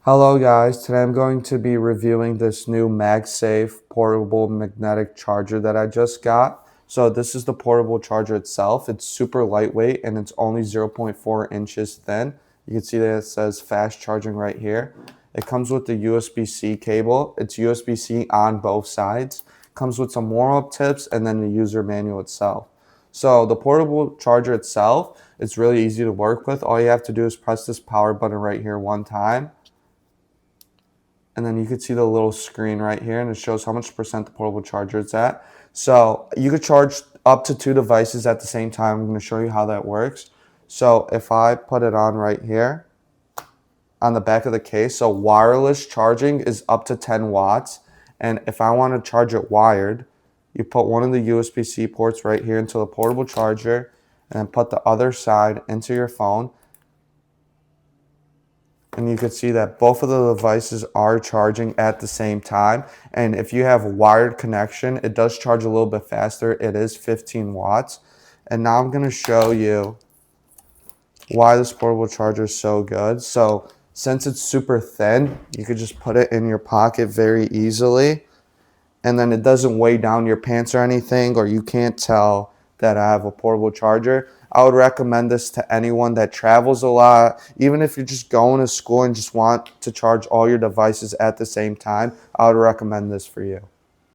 Hello guys, today I'm going to be reviewing this new MagSafe portable magnetic charger that I just got. So this is the portable charger itself. It's super lightweight and it's only 0.4 inches thin. You can see that it says fast charging right here. It comes with the USB-C cable. It's USB-C on both sides. Comes with some warm-up tips and then the user manual itself. So the portable charger itself, it's really easy to work with. All you have to do is press this power button right here one time. And then you could see the little screen right here, and it shows how much percent the portable charger is at. So you could charge up to 2 devices at the same time. I'm going to show you how that works. So if I put it on right here on the back of the case, so wireless charging is up to 10 watts. And if I want to charge it wired, you put one of the USB-C ports right here into the portable charger, and then put the other side into your phone. And you can see that both of the devices are charging at the same time. And if you have a wired connection, it does charge a little bit faster. It is 15 watts. And now I'm going to show you why this portable charger is so good. So since it's super thin, you could just put it in your pocket very easily. And then it doesn't weigh down your pants or anything, or you can't tell that I have a portable charger. I would recommend this to anyone that travels a lot. Even if you're just going to school and just want to charge all your devices at the same time, I would recommend this for you.